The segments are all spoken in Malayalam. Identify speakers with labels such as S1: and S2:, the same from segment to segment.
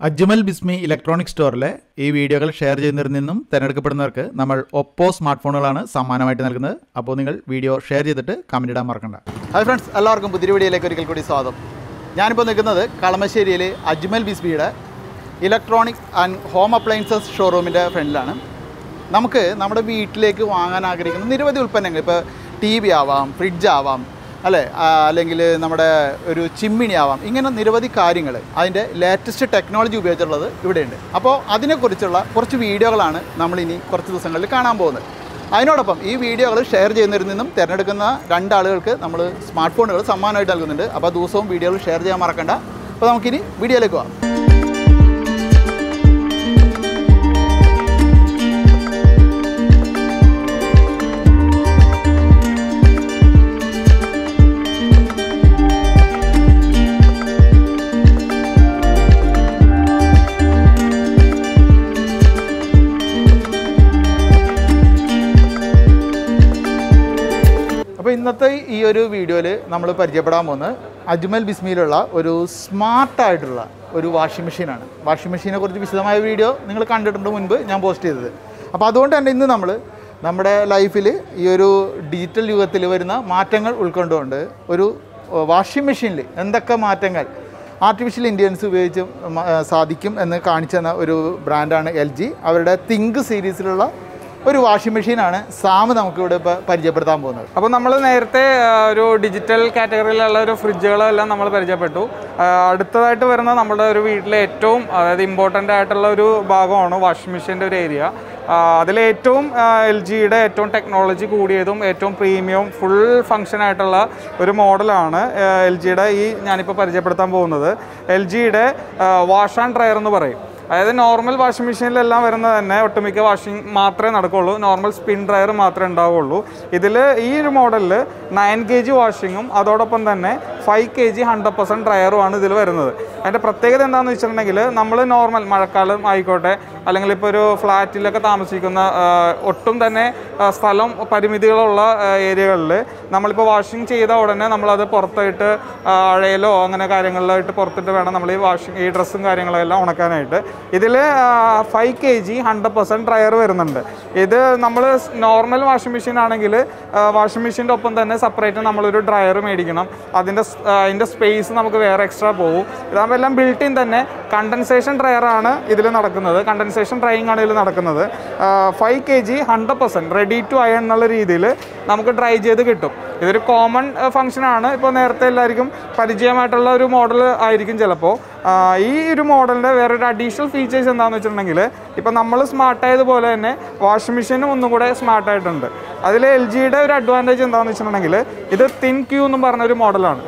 S1: അജ്മൽ ബിസ്മി ഇലക്ട്രോണിക് സ്റ്റോറിലെ ഈ വീഡിയോകൾ ഷെയർ ചെയ്യുന്നതിൽ നിന്നും തിരഞ്ഞെടുക്കപ്പെടുന്നവർക്ക് നമ്മൾ ഒപ്പോ സ്മാർട്ട് ഫോണുകളാണ് സമ്മാനമായിട്ട് നൽകുന്നത്. അപ്പോൾ നിങ്ങൾ വീഡിയോ ഷെയർ ചെയ്തിട്ട് കമൻറ്റ് ഇടാൻ മറക്കണ്ട. ഹായ് ഫ്രണ്ട്സ്, എല്ലാവർക്കും പുതിയ വീഡിയോയിലേക്ക് ഒരിക്കൽ കൂടി സ്വാഗതം. ഞാനിപ്പോൾ നിൽക്കുന്നത് കളമശ്ശേരിയിൽ അജ്മൽ ബിസ്മിയുടെ ഇലക്ട്രോണിക് ആൻഡ് ഹോം അപ്ലയൻസസ് ഷോറൂമിൻ്റെ ഫ്രണ്ടിലാണ്. നമുക്ക് നമ്മുടെ വീട്ടിലേക്ക് വാങ്ങാൻ ആഗ്രഹിക്കുന്ന നിരവധി ഉൽപ്പന്നങ്ങൾ, ഇപ്പോൾ ടി വി ആവാം, ഫ്രിഡ്ജ് ആവാം, അല്ലേ, അല്ലെങ്കിൽ നമ്മുടെ ഒരു ചിമ്മിണി ആവാം, ഇങ്ങനെ നിരവധി കാര്യങ്ങൾ അതിൻ്റെ ലേറ്റസ്റ്റ് ടെക്നോളജി ഉപയോഗിച്ചുള്ളത് ഇവിടെയുണ്ട്. അപ്പോൾ അതിനെക്കുറിച്ചുള്ള കുറച്ച് വീഡിയോകളാണ് നമ്മളിനി കുറച്ച് ദിവസങ്ങളിൽ കാണാൻ പോകുന്നത്. അതിനോടൊപ്പം ഈ വീഡിയോകൾ ഷെയർ ചെയ്യുന്നതിൽ നിന്നും തിരഞ്ഞെടുക്കുന്ന 2 ആളുകൾക്ക് നമ്മൾ സ്മാർട്ട് ഫോണുകൾ സമ്മാനമായിട്ട് നൽകുന്നുണ്ട്. അപ്പോൾ ദിവസവും വീഡിയോകൾ ഷെയർ ചെയ്യാൻ മറക്കണ്ട. അപ്പോൾ നമുക്കിനി വീഡിയോയിലേക്ക് പോകാം. അപ്പോൾ ഇന്നത്തെ ഈ ഒരു വീഡിയോയിൽ നമ്മൾ പരിചയപ്പെടാൻ പോകുന്നത് അജ്മൽ ബിസ്മിയിലുള്ള ഒരു സ്മാർട്ടായിട്ടുള്ള ഒരു വാഷിംഗ് മെഷീനാണ്. വാഷിംഗ് മെഷീനെ കുറിച്ച് വിശദമായ വീഡിയോ നിങ്ങൾ കണ്ടിട്ടുണ്ട് മുൻപ് ഞാൻ പോസ്റ്റ് ചെയ്തത്. അപ്പോൾ അതുകൊണ്ട് തന്നെ ഇന്ന് നമ്മൾ നമ്മുടെ ലൈഫിൽ ഈ ഒരു ഡിജിറ്റൽ യുഗത്തിൽ വരുന്ന മാറ്റങ്ങൾ ഉൾക്കൊണ്ടുകൊണ്ട് ഒരു വാഷിംഗ് മെഷീനിൽ എന്തൊക്കെ മാറ്റങ്ങൾ ആർട്ടിഫിഷ്യൽ ഇൻ്റലിജൻസ് ഉപയോഗിച്ച് സാധിക്കും എന്ന് കാണിച്ചു തന്ന ഒരു ബ്രാൻഡാണ് LG. അവരുടെ ThinQ സീരീസിലുള്ള ഒരു വാഷിംഗ് മെഷീനാണ് സാമ് നമുക്കിവിടെ ഇപ്പോൾ പരിചയപ്പെടുത്താൻ പോകുന്നത്.
S2: അപ്പോൾ നമ്മൾ നേരത്തെ ഒരു ഡിജിറ്റൽ കാറ്റഗറിയിലുള്ള ഒരു ഫ്രിഡ്ജുകളെല്ലാം നമ്മൾ പരിചയപ്പെട്ടു. അടുത്തതായിട്ട് വരുന്ന നമ്മുടെ ഒരു വീട്ടിലെ ഏറ്റവും അതായത് ഇമ്പോർട്ടൻ്റ് ആയിട്ടുള്ള ഒരു ഭാഗമാണ് വാഷിംഗ് മെഷീൻ്റെ ഒരു ഏരിയ. അതിലേറ്റവും LGയുടെ ഏറ്റവും ടെക്നോളജി കൂടിയതും ഏറ്റവും പ്രീമിയം ഫുൾ ഫങ്ഷൻ ആയിട്ടുള്ള ഒരു മോഡലാണ് LGയുടെ ഈ ഞാനിപ്പോൾ പരിചയപ്പെടുത്താൻ പോകുന്നത്. LGയുടെ വാഷ് ആൻഡ് ഡ്രയർ എന്ന് പറയും. അതായത് നോർമൽ വാഷിംഗ് മെഷീനിലെല്ലാം വരുന്നത് തന്നെ ഒട്ടുമിക്ക വാഷിംഗ് മാത്രമേ നടക്കുകയുള്ളൂ, നോർമൽ സ്പിൻ ഡ്രയർ മാത്രമേ ഉണ്ടാവുകയുള്ളൂ. ഇതിൽ ഈ ഒരു മോഡലിൽ 9 kg വാഷിങ്ങും അതോടൊപ്പം തന്നെ 5 kg 100% ഡ്രയറുമാണ് ഇതിൽ വരുന്നത്. അതിൻ്റെ പ്രത്യേകത എന്താണെന്ന് വെച്ചിട്ടുണ്ടെങ്കിൽ നമ്മൾ നോർമൽ മഴക്കാലം ആയിക്കോട്ടെ, അല്ലെങ്കിൽ ഇപ്പോൾ ഒരു ഫ്ലാറ്റിലൊക്കെ താമസിക്കുന്ന ഒട്ടും തന്നെ സ്ഥലം പരിമിതികളുള്ള ഏരിയകളിൽ നമ്മളിപ്പോൾ വാഷിംഗ് ചെയ്ത ഉടനെ നമ്മളത് പുറത്തായിട്ട് അഴയിലോ അങ്ങനെ കാര്യങ്ങളിലായിട്ട് പുറത്തിട്ട് വേണം നമ്മൾ ഈ ഡ്രസ്സും കാര്യങ്ങളെല്ലാം ഉണക്കാനായിട്ട്. ഇതിൽ 5 kg 100% ഡ്രയർ വരുന്നുണ്ട്. ഇത് നമ്മൾ നോർമൽ വാഷിംഗ് മെഷീൻ ആണെങ്കിൽ വാഷിംഗ് മെഷീൻ്റെ ഒപ്പം തന്നെ സെപ്പറേറ്റ് നമ്മളൊരു ഡ്രയർ മേടിക്കണം. അതിൻ്റെ സ്പേസ് നമുക്ക് വേറെ എക്സ്ട്രാ പോകും. ഇതാകുമ്പോൾ എല്ലാം ബിൽറ്റ് ഇൻ തന്നെ കണ്ടൻസേഷൻ ഡ്രയറാണ് ഇതിൽ നടക്കുന്നത്, കണ്ടൻസേഷൻ ഡ്രൈയിങ് ആണ് ഇതിൽ നടക്കുന്നത്. 5 kg 100% റെഡി ടു അയൺ എന്നുള്ള രീതിയിൽ നമുക്ക് ഡ്രൈ ചെയ്ത് കിട്ടും. ഇതൊരു കോമൺ ഫംഗ്ഷനാണ്. ഇപ്പോൾ നേരത്തെ എല്ലാവർക്കും പരിചയമായിട്ടുള്ള ഒരു മോഡൽ ആയിരിക്കും ചിലപ്പോൾ. ഈ ഒരു മോഡലിൻ്റെ വേറൊരു അഡീഷണൽ ഫീച്ചേഴ്സ് എന്താണെന്ന് വെച്ചിട്ടുണ്ടെങ്കിൽ, ഇപ്പോൾ നമ്മൾ സ്മാർട്ടായതുപോലെ തന്നെ വാഷിംഗ് മെഷീനും ഒന്നും കൂടെ സ്മാർട്ടായിട്ടുണ്ട്. അതിൽ LGയുടെ ഒരു അഡ്വാൻറ്റേജ് എന്താണെന്ന് വെച്ചിട്ടുണ്ടെങ്കിൽ, ഇത് ThinQ എന്നും പറഞ്ഞൊരു മോഡലാണ്.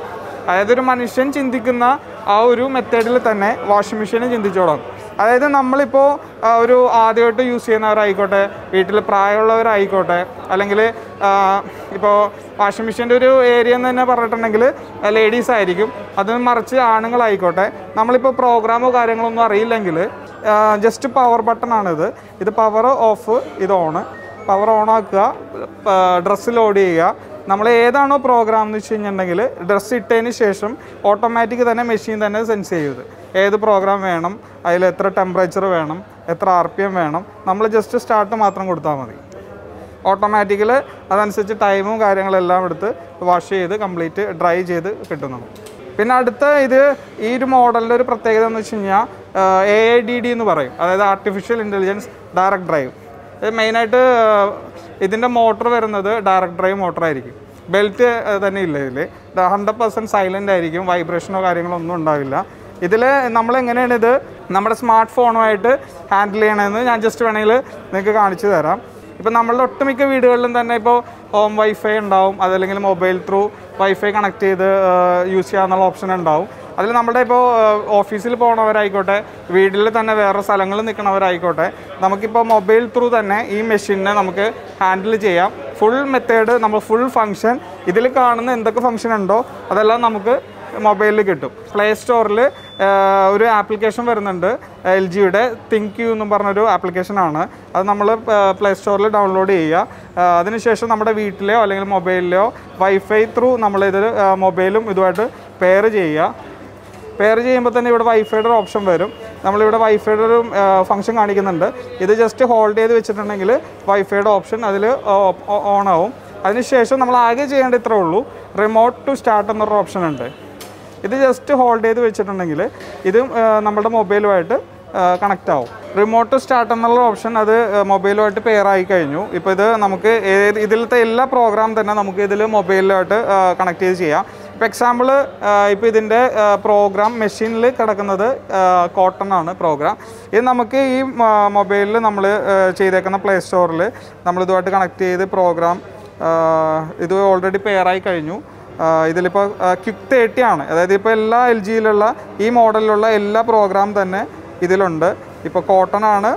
S2: അതായത് ഒരു മനുഷ്യൻ ചിന്തിക്കുന്ന ആ ഒരു മെത്തേഡിൽ തന്നെ വാഷിംഗ് മെഷീനും ചിന്തിച്ചോളാം. അതായത് നമ്മളിപ്പോൾ ഒരു ആദ്യമായിട്ട് യൂസ് ചെയ്യുന്നവരായിക്കോട്ടെ, വീട്ടിൽ പ്രായമുള്ളവരായിക്കോട്ടെ, അല്ലെങ്കിൽ ഇപ്പോൾ വാഷിംഗ് മെഷീൻ്റെ ഒരു ഏരിയ എന്ന് തന്നെ പറഞ്ഞിട്ടുണ്ടെങ്കിൽ ലേഡീസ് ആയിരിക്കും, അതിന് മറിച്ച് ആണുങ്ങളായിക്കോട്ടെ. നമ്മളിപ്പോൾ പ്രോഗ്രാമോ കാര്യങ്ങളൊന്നും അറിയില്ലെങ്കിൽ ജസ്റ്റ് പവർ ബട്ടണാണിത്. ഇത് പവർ ഓഫ്, ഇത് ഓണ്. പവർ ഓണാക്കുക, ഡ്രസ്സ് ലോഡ് ചെയ്യുക. നമ്മൾ ഏതാണോ പ്രോഗ്രാം എന്ന് വെച്ച് കഴിഞ്ഞിട്ടുണ്ടെങ്കിൽ ഡ്രസ്സ് ഇട്ടതിന് ശേഷം ഓട്ടോമാറ്റിക് തന്നെ മെഷീൻ തന്നെ സെൻസ് ചെയ്യുന്നത് ഏത് പ്രോഗ്രാം വേണം, അതിൽ എത്ര ടെമ്പറേച്ചർ വേണം, എത്ര RPM വേണം. നമ്മൾ ജസ്റ്റ് സ്റ്റാർട്ട് മാത്രം കൊടുത്താൽ മതി. ഓട്ടോമാറ്റിക്കൽ അതനുസരിച്ച് ടൈമും കാര്യങ്ങളെല്ലാം എടുത്ത് വാഷ് ചെയ്ത് കംപ്ലീറ്റ് ഡ്രൈ ചെയ്ത് കിട്ടുന്നു. പിന്നെ അടുത്ത ഈ ഒരു മോഡലിൻ്റെ ഒരു പ്രത്യേകത എന്ന് വെച്ച് കഴിഞ്ഞാൽ AIDD എന്ന് പറയും, അതായത് ആർട്ടിഫിഷ്യൽ ഇൻ്റലിജൻസ് ഡയറക്റ്റ് ഡ്രൈവ്. മെയിനായിട്ട് ഇതിൻ്റെ മോട്ടർ വരുന്നത് ഡയറക്റ്റ് ഡ്രൈവ് മോട്ടറായിരിക്കും. ബെൽറ്റ് തന്നെ ഇല്ല ഇതിൽ. 100% സൈലൻ്റ് ആയിരിക്കും, വൈബ്രേഷനോ കാര്യങ്ങളോ ഒന്നും ഉണ്ടാവില്ല. ഇതിൽ നമ്മളെങ്ങനെയാണ് ഇത് നമ്മുടെ സ്മാർട്ട് ഫോണുമായിട്ട് ഹാൻഡിൽ ചെയ്യണമെന്ന് ഞാൻ ജസ്റ്റ് വേണമെങ്കിൽ നിങ്ങൾക്ക് കാണിച്ചു തരാം. ഇപ്പോൾ നമ്മളുടെ ഒട്ടുമിക്ക വീടുകളിലും തന്നെ ഇപ്പോൾ ഹോം വൈഫൈ ഉണ്ടാവും, അതല്ലെങ്കിൽ മൊബൈൽ ത്രൂ വൈഫൈ കണക്ട് ചെയ്ത് യൂസ് ചെയ്യാമെന്നുള്ള ഓപ്ഷൻ ഉണ്ടാവും. അതിൽ നമ്മുടെ ഇപ്പോൾ ഓഫീസിൽ പോകുന്നവരായിക്കോട്ടെ, വീട്ടിൽ തന്നെ വേറെ സ്ഥലങ്ങളിൽ നിൽക്കുന്നവരായിക്കോട്ടെ, നമുക്കിപ്പോൾ മൊബൈൽ ത്രൂ തന്നെ ഈ മെഷീനെ നമുക്ക് ഹാൻഡിൽ ചെയ്യാം. ഫുൾ മെത്തേഡ്, നമ്മൾ ഫുൾ ഫങ്ഷൻ, ഇതിൽ കാണുന്ന എന്തൊക്കെ ഫങ്ഷൻ ഉണ്ടോ അതെല്ലാം നമുക്ക് മൊബൈലിൽ കിട്ടും. പ്ലേ സ്റ്റോറിൽ ഒരു ആപ്ലിക്കേഷൻ വരുന്നുണ്ട്, LGയുടെ ThinQ എന്നും പറഞ്ഞൊരു ആപ്ലിക്കേഷനാണ്. അത് നമ്മൾ പ്ലേ സ്റ്റോറിൽ ഡൗൺലോഡ് ചെയ്യുക. അതിനുശേഷം നമ്മുടെ വീട്ടിലെയോ അല്ലെങ്കിൽ മൊബൈലിലെയോ വൈഫൈ ത്രൂ നമ്മളിത് മൊബൈലും ഇതുമായിട്ട് പെയർ ചെയ്യുക. പെയർ ചെയ്യുമ്പോൾ തന്നെ ഇവിടെ വൈഫൈയുടെ ഓപ്ഷൻ വരും. നമ്മളിവിടെ വൈഫൈയുടെ ഒരു ഫംഗ്ഷൻ കാണിക്കുന്നുണ്ട്. ഇത് ജസ്റ്റ് ഹോൾഡ് ചെയ്ത് വെച്ചിട്ടുണ്ടെങ്കിൽ വൈഫൈയുടെ ഓപ്ഷൻ അതിൽ ഓൺ ആവും. അതിനുശേഷം നമ്മൾ ആകെ ചെയ്യേണ്ട ഇത്രേ ഉള്ളൂ, റിമോട്ട് ടു സ്റ്റാർട്ട് എന്നൊരു ഓപ്ഷൻ ഉണ്ട്. ഇത് ജസ്റ്റ് ഹോൾഡ് ചെയ്ത് വെച്ചിട്ടുണ്ടെങ്കിൽ ഇത് നമ്മുടെ മൊബൈലുമായിട്ട് കണക്റ്റ് ആവും. റിമോട്ട് ടു സ്റ്റാർട്ട് എന്നുള്ള ഓപ്ഷൻ അത് മൊബൈലുമായിട്ട് പെയർ ആയി കഴിഞ്ഞു. ഇപ്പോൾ ഇത് നമുക്ക് ഇതിലത്തെ എല്ലാ പ്രോഗ്രാം തന്നെ നമുക്ക് ഇതിൽ മൊബൈലുമായിട്ട് കണക്ട് ചെയ്ത് ചെയ്യാം. ഇപ്പോൾ എക്സാമ്പിൾ ഇപ്പോൾ ഇതിൻ്റെ പ്രോഗ്രാം മെഷീനിൽ കിടക്കുന്നത് കോട്ടൺ ആണ് പ്രോഗ്രാം. ഇത് നമുക്ക് ഈ മൊബൈലിൽ നമ്മൾ ചെയ്തേക്കുന്ന പ്ലേ സ്റ്റോറിൽ നമ്മളിതുമായിട്ട് കണക്ട് ചെയ്ത് പ്രോഗ്രാം ഇത് ഓൾറെഡി പെയർ ആയി കഴിഞ്ഞു. ഇതിലിപ്പോൾ ക്വിക്ക് 30 ആണ്. അതായത് ഇപ്പോൾ എല്ലാ LGയിലുള്ള ഈ മോഡലിലുള്ള എല്ലാ പ്രോഗ്രാം തന്നെ ഇതിലുണ്ട്. ഇപ്പോൾ കോട്ടൺ ആണ്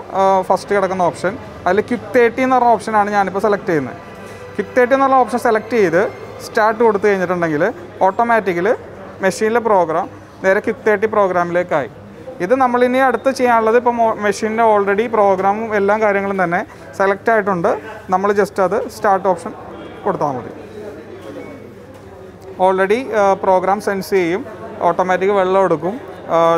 S2: ഫസ്റ്റ് കിടക്കുന്ന ഓപ്ഷൻ. അതിൽ ക്വിക്ക് 30 എന്ന് പറഞ്ഞ ഓപ്ഷനാണ് ഞാനിപ്പോൾ സെലക്ട് ചെയ്യുന്നത്. ക്വിക്ക് 30 എന്നുള്ള ഓപ്ഷൻ സെലക്ട് ചെയ്ത് സ്റ്റാർട്ട് കൊടുത്തു കഴിഞ്ഞിട്ടുണ്ടെങ്കിൽ ഓട്ടോമാറ്റിക്കലി മെഷീനിലെ പ്രോഗ്രാം നേരെ ക്വിക്ക് 30 പ്രോഗ്രാമിലേക്കായി. ഇത് നമ്മളിനി അടുത്ത് ചെയ്യാനുള്ളത് ഇപ്പോൾ മെഷീനിൻ്റെ ഓൾറെഡി പ്രോഗ്രാമും എല്ലാ കാര്യങ്ങളും തന്നെ സെലക്ട് ആയിട്ടുണ്ട്. നമ്മൾ ജസ്റ്റ് അത് സ്റ്റാർട്ട് ഓപ്ഷൻ കൊടുത്താൽ മതി. ഓൾറെഡി പ്രോഗ്രാം സെൻസ് ചെയ്യും, ഓട്ടോമാറ്റിക് വെള്ളം എടുക്കും,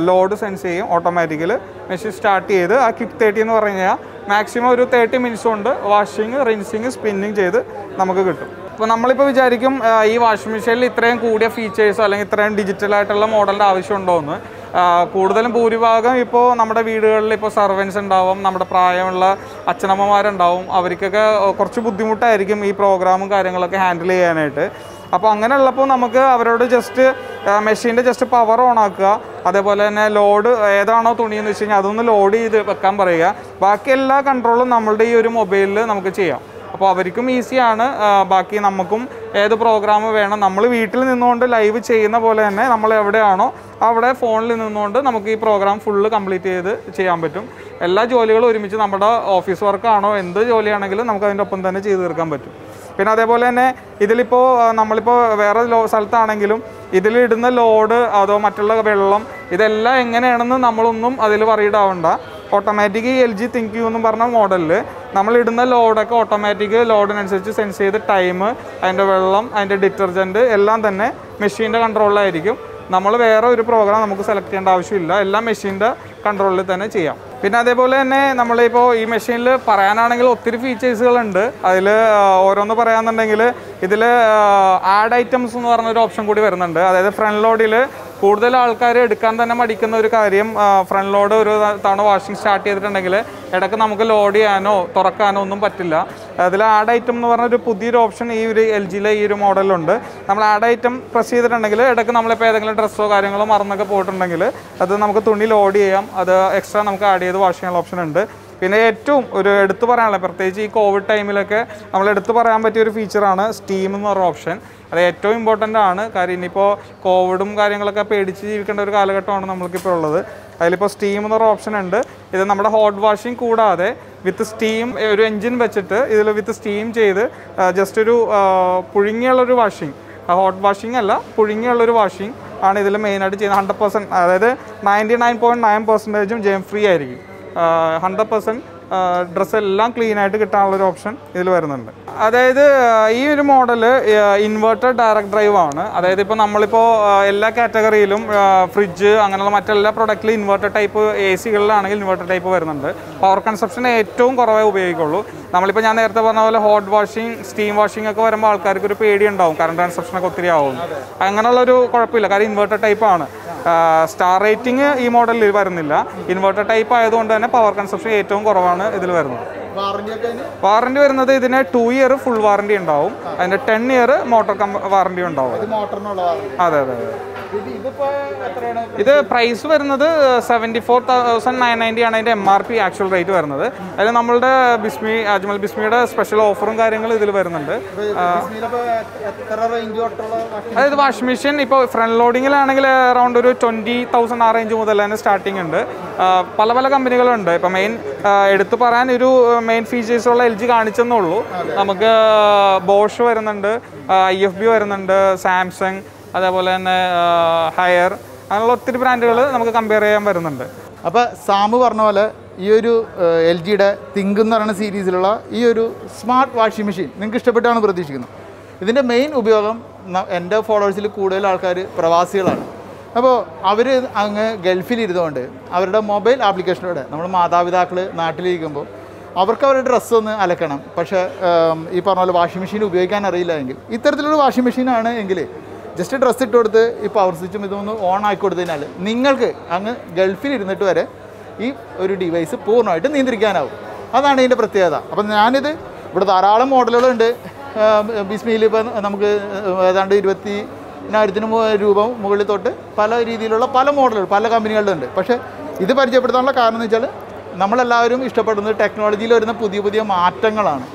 S2: ലോഡ് സെൻസ് ചെയ്യും, ഓട്ടോമാറ്റിക്കൽ മെഷീൻ സ്റ്റാർട്ട് ചെയ്ത് ആ ക്വിക്ക് 30 എന്ന് പറഞ്ഞു കഴിഞ്ഞാൽ മാക്സിമം ഒരു 30 മിനിറ്റ്സ് കൊണ്ട് വാഷിങ്, റിൻസിങ്, സ്പിന്നിങ് ചെയ്ത് നമുക്ക് കിട്ടും. ഇപ്പോൾ നമ്മളിപ്പോൾ വിചാരിക്കും ഈ വാഷിംഗ് മെഷീനിൽ ഇത്രയും കൂടിയ ഫീച്ചേഴ്സോ അല്ലെങ്കിൽ ഇത്രയും ഡിജിറ്റലായിട്ടുള്ള മോഡലിൻ്റെ ആവശ്യമുണ്ടോ എന്ന്. കൂടുതലും ഭൂരിഭാഗം ഇപ്പോൾ നമ്മുടെ വീടുകളിൽ ഇപ്പോൾ സർവൻസ് ഉണ്ടാവും, നമ്മുടെ പ്രായമുള്ള അച്ഛനമ്മമാരുണ്ടാവും. അവർക്കൊക്കെ കുറച്ച് ബുദ്ധിമുട്ടായിരിക്കും ഈ പ്രോഗ്രാമും കാര്യങ്ങളൊക്കെ ഹാൻഡിൽ ചെയ്യാനായിട്ട്. അപ്പോൾ അങ്ങനെയുള്ളപ്പോൾ നമുക്ക് അവരോട് ജസ്റ്റ് മെഷീൻ്റെ ജസ്റ്റ് പവർ ഓൺ ആക്കുക, അതേപോലെ തന്നെ ലോഡ് ഏതാണോ തുണിയെന്ന് വെച്ച് കഴിഞ്ഞാൽ അതൊന്ന് ലോഡ് ചെയ്ത് വെക്കാൻ പറയുക. ബാക്കി എല്ലാ കൺട്രോളും നമ്മളുടെ ഈ ഒരു മൊബൈലിൽ നമുക്ക് ചെയ്യാം. അപ്പോൾ അവർക്കും ഈസിയാണ്, ബാക്കി നമുക്കും ഏത് പ്രോഗ്രാം വേണം നമ്മൾ വീട്ടിൽ നിന്നുകൊണ്ട് ലൈവ് ചെയ്യുന്ന പോലെ തന്നെ നമ്മൾ എവിടെയാണോ അവിടെ ഫോണിൽ നിന്നുകൊണ്ട് നമുക്ക് ഈ പ്രോഗ്രാം ഫുള്ള് കംപ്ലീറ്റ് ചെയ്ത് ചെയ്യാൻ പറ്റും. എല്ലാ ജോലികളും ഒരുമിച്ച് നമ്മുടെ ഓഫീസ് വർക്കാണോ എന്ത് ജോലിയാണെങ്കിലും നമുക്ക് അതിൻ്റെ ഒപ്പം തന്നെ ചെയ്ത് തീർക്കാൻ പറ്റും. പിന്നെ അതേപോലെ തന്നെ ഇതിലിപ്പോൾ നമ്മളിപ്പോൾ വേറെ സ്ഥലത്താണെങ്കിലും ഇതിലിടുന്ന ലോഡ് അതോ മറ്റുള്ള വെള്ളം ഇതെല്ലാം എങ്ങനെയാണെന്ന് നമ്മളൊന്നും അതിൽ വറീഡ് ആവണ്ട. ഓട്ടോമാറ്റിക് LG ThinQ എന്ന് പറഞ്ഞ മോഡലിൽ നമ്മളിടുന്ന ലോഡൊക്കെ ഓട്ടോമാറ്റിക് ലോഡിനനുസരിച്ച് സെൻസ് ചെയ്ത് ടൈം, അതിൻ്റെ വെള്ളം, അതിൻ്റെ ഡിറ്റർജൻറ്റ് എല്ലാം തന്നെ മെഷീൻ്റെ കൺട്രോളിലായിരിക്കും. നമ്മൾ വേറെ ഒരു പ്രോഗ്രാം നമുക്ക് സെലക്ട് ചെയ്യേണ്ട ആവശ്യമില്ല, എല്ലാം മെഷീൻ്റെ കൺട്രോളിൽ തന്നെ ചെയ്യാം. പിന്നെ അതേപോലെ തന്നെ നമ്മളിപ്പോൾ ഈ മെഷീനിൽ പറയാനാണെങ്കിൽ ഒത്തിരി ഫീച്ചേഴ്സുകളുണ്ട്. അതിൽ ഓരോന്ന് പറയാന്നുണ്ടെങ്കിൽ ഇതിൽ ആഡ് ഐറ്റംസ് എന്ന് പറഞ്ഞൊരു ഓപ്ഷൻ കൂടി വരുന്നുണ്ട്. അതായത് ഫ്രണ്ട് ലോഡിൽ കൂടുതൽ ആൾക്കാർ എടുക്കാൻ തന്നെ മടിക്കുന്ന ഒരു കാര്യം, ഫ്രണ്ട് ലോഡ് ഒരു തവണ വാഷിംഗ് സ്റ്റാർട്ട് ചെയ്തിട്ടുണ്ടെങ്കിൽ ഇടയ്ക്ക് നമുക്ക് ലോഡ് ചെയ്യാനോ തുറക്കാനോ ഒന്നും പറ്റില്ല. അതിൽ ആഡ് ഐറ്റം എന്ന് പറഞ്ഞൊരു പുതിയൊരു ഓപ്ഷൻ ഈ ഒരു LGയിലെ ഈ ഒരു മോഡലുണ്ട്. നമ്മൾ ആഡ് ഐറ്റം പ്രസ് ചെയ്തിട്ടുണ്ടെങ്കിൽ ഇടയ്ക്ക് നമ്മളിപ്പോൾ ഏതെങ്കിലും ഡ്രസ്സോ കാര്യങ്ങളോ മറന്നൊക്കെ പോയിട്ടുണ്ടെങ്കിൽ അത് നമുക്ക് തുണി ലോഡ് ചെയ്യാം, അത് എക്സ്ട്രാ നമുക്ക് ആഡ് ചെയ്ത് വാഷ് ചെയ്യാനുള്ള ഓപ്ഷൻ ഉണ്ട്. പിന്നെ ഏറ്റവും ഒരു എടുത്തു പറയാനുള്ള, പ്രത്യേകിച്ച് ഈ കോവിഡ് ടൈമിലൊക്കെ നമ്മൾ എടുത്തു പറയാൻ പറ്റിയൊരു ഫീച്ചറാണ് സ്റ്റീം എന്ന് പറഞ്ഞ ഓപ്ഷൻ. അത് ഏറ്റവും ഇമ്പോർട്ടൻ്റ് ആണ്. കാര്യം ഇനിയിപ്പോൾ കോവിഡും കാര്യങ്ങളൊക്കെ പേടിച്ച് ജീവിക്കേണ്ട ഒരു കാലഘട്ടമാണ് നമ്മൾക്കിപ്പോൾ ഉള്ളത്. അതിലിപ്പോൾ സ്റ്റീം എന്ന് പറഞ്ഞ ഓപ്ഷൻ ഉണ്ട്. ഇത് നമ്മുടെ ഹോട്ട് വാഷിംഗ് കൂടാതെ വിത്ത് സ്റ്റീം ഒരു എൻജിൻ വെച്ചിട്ട് ഇതിൽ വിത്ത് സ്റ്റീം ചെയ്ത് ജസ്റ്റ് ഒരു പുഴുങ്ങിയുള്ളൊരു വാഷിംഗ്, ഹോട്ട് വാഷിംഗ് അല്ല പുഴുങ്ങിയുള്ളൊരു വാഷിംഗ് ആണ് ഇതിൽ മെയിനായിട്ട് ചെയ്യുന്നത്. 100%, അതായത് 99.9% ജെം ഫ്രീ ആയിരിക്കും. 100% ഡ്രസ്സ് എല്ലാം ക്ലീൻ ആയിട്ട് കിട്ടാനുള്ളൊരു ഓപ്ഷൻ ഇതിൽ വരുന്നുണ്ട്. അതായത് ഈ ഒരു മോഡൽ ഇൻവെർട്ടർ ഡയറക്റ്റ് ഡ്രൈവ് ആണ്. അതായത് ഇപ്പോൾ നമ്മളിപ്പോൾ എല്ലാ കാറ്റഗറിയിലും ഫ്രിഡ്ജ് അങ്ങനെയുള്ള മറ്റെല്ലാ പ്രൊഡക്റ്റിലും ഇൻവെർട്ടർ ടൈപ്പ് AC-കളിലാണെങ്കിൽ ഇൻവെർട്ടർ ടൈപ്പ് വരുന്നുണ്ട്. പവർ കൺസപ്ഷൻ ഏറ്റവും കുറവേ ഉപയോഗിക്കുള്ളൂ. നമ്മളിപ്പോൾ ഞാൻ നേരത്തെ പറഞ്ഞ പോലെ ഹോട്ട് വാഷിംഗ്, സ്റ്റീം വാഷിംഗ് ഒക്കെ വരുമ്പോൾ ആൾക്കാർക്ക് ഒരു പേടി ഉണ്ടാവും, കറണ്ട് കൺസപ്ഷനൊക്കെ ഒത്തിരി ആവും. അങ്ങനെയുള്ളൊരു കുഴപ്പമില്ല, കാര്യം ഇൻവെർട്ടർ ടൈപ്പാണ്. സ്റ്റാർ റേറ്റിംഗ് ഈ മോഡലിൽ വരുന്നില്ല. ഇൻവെർട്ടർ ടൈപ്പ് ആയതുകൊണ്ട് തന്നെ പവർ കൺസപ്ഷൻ ഏറ്റവും കുറവാണ് ഇതിൽ വരുന്നത്. വാറണ്ടി വരുന്നത് ഇതിന് 2 ഇയർ ഫുൾ വാറണ്ടി ഉണ്ടാവും, അതിന്റെ 10 ഇയർ മോട്ടോർ വാറണ്ടി ഉണ്ടാവും. അതെ അതെ അതെ. ഇത് പ്രൈസ് വരുന്നത് 74,990 ആണ് അതിന്റെ MRP ആക്ച്വൽ റേറ്റ് വരുന്നത്. അതിൽ നമ്മളുടെ അജ്മൽ ബിസ്മിയുടെ സ്പെഷ്യൽ ഓഫറും കാര്യങ്ങളും ഇതിൽ വരുന്നുണ്ട്. അതായത് വാഷിംഗ് മെഷീൻ ഇപ്പോൾ ഫ്രണ്ട് ലോഡിങ്ങിലാണെങ്കിൽ അറൗണ്ട് ഒരു 20,000 ആ റേഞ്ച് മുതൽ തന്നെ സ്റ്റാർട്ടിംഗ് ഉണ്ട്. പല പല കമ്പനികളുണ്ട്. ഇപ്പോൾ മെയിൻ എടുത്തു പറയാൻ ഒരു മെയിൻ ഫീച്ചേഴ്സുള്ള LG കാണിച്ചെന്നുള്ളൂ. നമുക്ക് ബോഷ് വരുന്നുണ്ട്, IFB വരുന്നുണ്ട്, സാംസങ്, അതേപോലെ തന്നെ ഹയർ, അങ്ങനെയുള്ള ഒത്തിരി ബ്രാൻഡുകൾ നമുക്ക് കമ്പയർ ചെയ്യാൻ വരുന്നുണ്ട്.
S1: അപ്പോൾ സാമു പറഞ്ഞ പോലെ ഈ ഒരു LGയുടെ തിങ്ക് എന്ന് പറയുന്ന സീരീസിലുള്ള ഈ ഒരു സ്മാർട്ട് വാഷിംഗ് മെഷീൻ നിങ്ങൾക്ക് ഇഷ്ടപ്പെട്ടാണ് പ്രതീക്ഷിക്കുന്നത്. ഇതിൻ്റെ മെയിൻ ഉപയോഗം എൻ്റെ ഫോളോവേഴ്സിൽ കൂടുതൽ ആൾക്കാർ പ്രവാസികളാണ്. അപ്പോൾ അവർ അങ്ങ് ഗൾഫിലിരുന്നുകൊണ്ട് അവരുടെ മൊബൈൽ ആപ്ലിക്കേഷനിലൂടെ നമ്മൾ മാതാപിതാക്കൾ നാട്ടിലിരിക്കുമ്പോൾ അവർക്ക് അവരുടെ ഡ്രസ്സ് ഒന്ന് അലക്കണം, പക്ഷേ ഈ പറഞ്ഞ പോലെ വാഷിംഗ് മെഷീൻ ഉപയോഗിക്കാൻ അറിയില്ല എങ്കിൽ ഇത്തരത്തിലുള്ള വാഷിംഗ് മെഷീനാണ് എങ്കിൽ ജസ്റ്റ് ഡ്രസ്സ് ഇട്ട് കൊടുത്ത് ഈ പവർ സ്വിച്ചും ഇതൊന്ന് ഓൺ ആക്കി കൊടുത്തതിനാൽ നിങ്ങൾക്ക് അങ്ങ് ഗൾഫിലിരുന്നിട്ട് വരെ ഈ ഒരു ഡിവൈസ് പൂർണ്ണമായിട്ട് നിയന്ത്രിക്കാനാവും. അതാണ് ഇതിൻ്റെ പ്രത്യേകത. അപ്പം ഞാനിത് ഇവിടെ ധാരാളം മോഡലുകളുണ്ട്. ബിസ്മിയിൽ ഇപ്പം നമുക്ക് ഏതാണ്ട് 20,000 രൂപ മുകളിൽ തൊട്ട് പല രീതിയിലുള്ള പല മോഡലുകൾ പല കമ്പനികളുണ്ട്. പക്ഷേ ഇത് പരിചയപ്പെടുത്താനുള്ള കാരണം എന്ന് വെച്ചാൽ നമ്മളെല്ലാവരും ഇഷ്ടപ്പെടുന്നത് ടെക്നോളജിയിൽ വരുന്ന പുതിയ പുതിയ മാറ്റങ്ങളാണ്.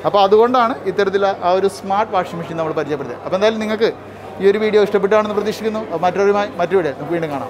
S1: അപ്പോൾ അതുകൊണ്ടാണ് ഇത്തരത്തിലുള്ള ആ ഒരു സ്മാർട്ട് വാഷിംഗ് മെഷീൻ നമ്മൾ പരിചയപ്പെടുത്തുന്നത്. അപ്പോൾ എന്തായാലും നിങ്ങൾക്ക് ഈ ഒരു വീഡിയോ ഇഷ്ടപ്പെട്ടാണെന്ന് പ്രതീക്ഷിക്കുന്നു. മറ്റൊരു വീഡിയോ വീണ്ടും കാണാം.